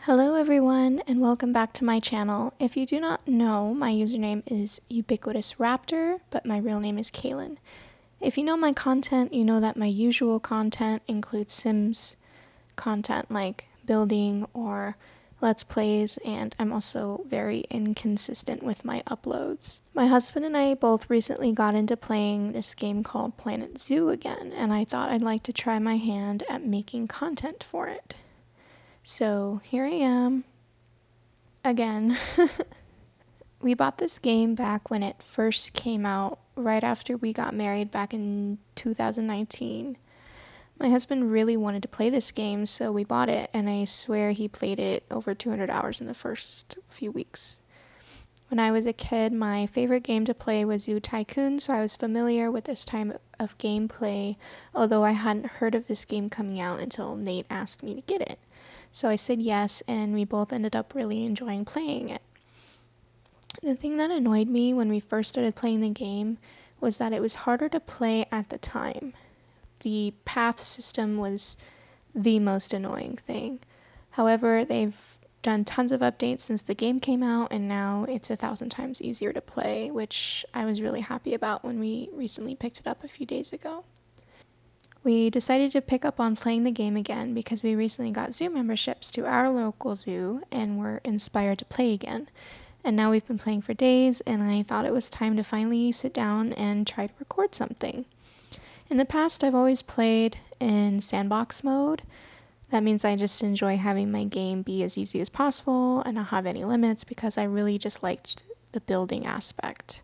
Hello everyone and welcome back to my channel. If you do not know, my username is Ubiquitous Raptor, but my real name is Kaylin. If you know my content, you know that my usual content includes Sims content like building or Let's Plays, and I'm also very inconsistent with my uploads. My husband and I both recently got into playing this game called Planet Zoo again, and I thought I'd like to try my hand at making content for it. So here I am, again. We bought this game back when it first came out, right after we got married back in 2019. My husband really wanted to play this game, so we bought it, and I swear he played it over 200 hours in the first few weeks. When I was a kid, my favorite game to play was Zoo Tycoon, so I was familiar with this type of gameplay, although I hadn't heard of this game coming out until Nate asked me to get it. So I said yes, and we both ended up really enjoying playing it. The thing that annoyed me when we first started playing the game was that it was harder to play at the time. The path system was the most annoying thing. However, they've done tons of updates since the game came out, and now it's 1,000 times easier to play, which I was really happy about when we recently picked it up a few days ago. We decided to pick up on playing the game again because we recently got zoo memberships to our local zoo and were inspired to play again. And now we've been playing for days, and I thought it was time to finally sit down and try to record something. In the past, I've always played in sandbox mode. That means I just enjoy having my game be as easy as possible and not have any limits because I really just liked the building aspect.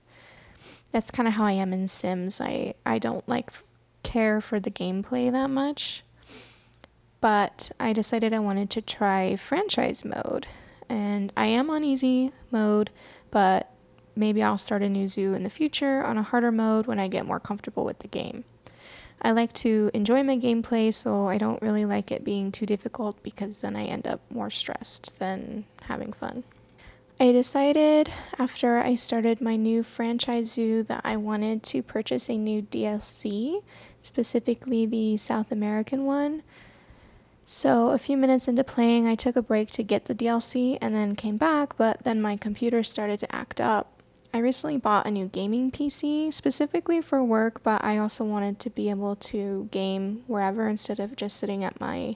That's kind of how I am in Sims. I don't care for the gameplay that much, but I decided I wanted to try franchise mode, and I am on easy mode, but maybe I'll start a new zoo in the future on a harder mode when I get more comfortable with the game. I like to enjoy my gameplay, so I don't really like it being too difficult because then I end up more stressed than having fun. I decided after I started my new franchise zoo that I wanted to purchase a new DLC, specifically the South American one. So a few minutes into playing, I took a break to get the DLC and then came back, but then my computer started to act up. I recently bought a new gaming PC specifically for work, but I also wanted to be able to game wherever instead of just sitting at my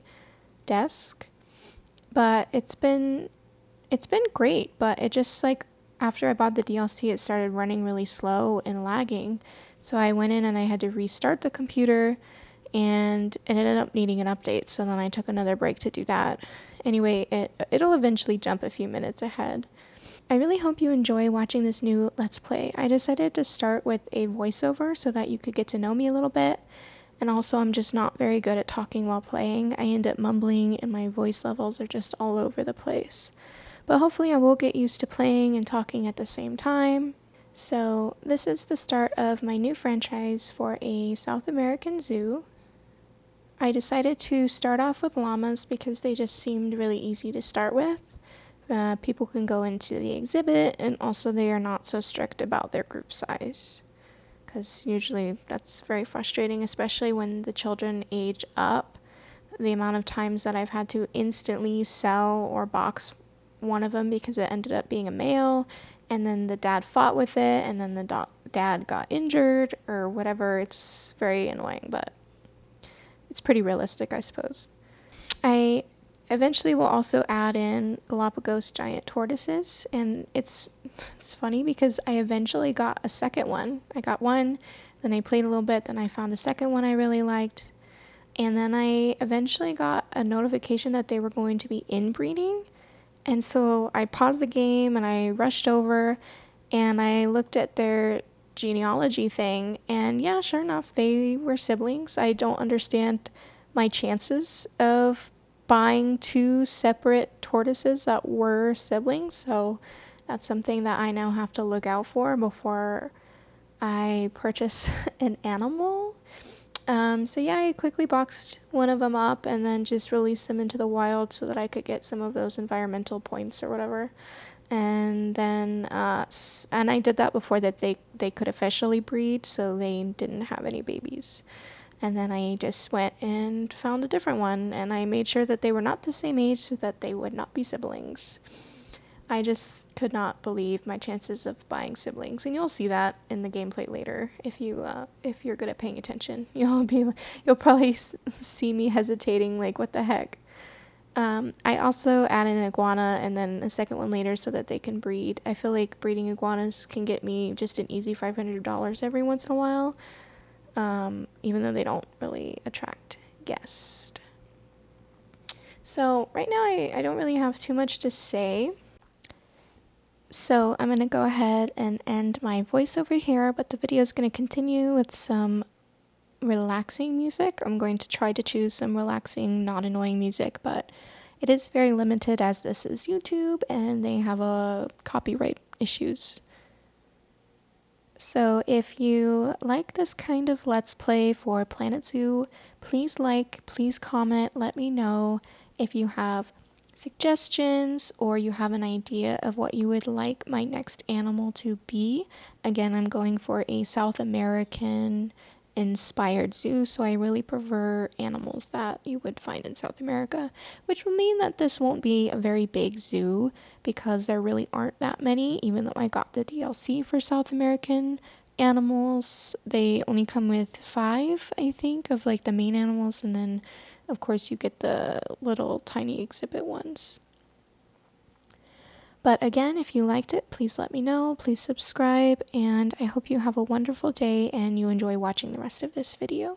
desk. But it's been great, but it just after I bought the DLC, it started running really slow and lagging. So I went in and I had to restart the computer, and it ended up needing an update. So then I took another break to do that. Anyway, it'll eventually jump a few minutes ahead. I really hope you enjoy watching this new Let's Play. I decided to start with a voiceover so that you could get to know me a little bit. And also, I'm just not very good at talking while playing. I end up mumbling and my voice levels are just all over the place. But hopefully I will get used to playing and talking at the same time. So this is the start of my new franchise for a South American zoo. I decided to start off with llamas because they just seemed really easy to start with. People can go into the exhibit, and also they are not so strict about their group size. Because usually that's very frustrating, especially when the children age up. The amount of times that I've had to instantly sell or box one of them because it ended up being a male, and then the dad fought with it, and then the dad got injured or whatever. It's very annoying, but it's pretty realistic, I suppose. I eventually will also add in Galapagos giant tortoises, and it's funny because I eventually got a second one. I got one, then I played a little bit, then I found a second one I really liked, and then I eventually got a notification that they were going to be inbreeding. And so I paused the game and I rushed over and I looked at their genealogy thing, and yeah, sure enough, they were siblings. I don't understand my chances of buying two separate tortoises that were siblings, so that's something that I now have to look out for before I purchase an animal. So yeah, I quickly boxed one of them up and then just released them into the wild so that I could get some of those environmental points or whatever. And then, and I did that before that they could officially breed, so they didn't have any babies. And then I just went and found a different one, and I made sure that they were not the same age so that they would not be siblings. I just could not believe my chances of buying siblings, and you'll see that in the gameplay later if you're good at paying attention. You'll probably see me hesitating, like, what the heck. I also added an iguana and then a second one later so that they can breed. I feel like breeding iguanas can get me just an easy $500 every once in a while, even though they don't really attract guests. So right now I don't really have too much to say. So I'm going to go ahead and end my voiceover here, but the video is going to continue with some relaxing music. I'm going to try to choose some relaxing, not annoying music, but it is very limited as this is YouTube and they have copyright issues. So if you like this kind of Let's Play for Planet Zoo, please like, please comment, let me know if you have suggestions or you have an idea of what you would like my next animal to be. Again, I'm going for a South American inspired zoo, so I really prefer animals that you would find in South America, which will mean that this won't be a very big zoo because there really aren't that many. Even though I got the DLC for South American animals, they only come with 5, I think, of like the main animals, and then of course you get the little tiny exhibit ones. But again, if you liked it, please let me know, please subscribe, and I hope you have a wonderful day and you enjoy watching the rest of this video.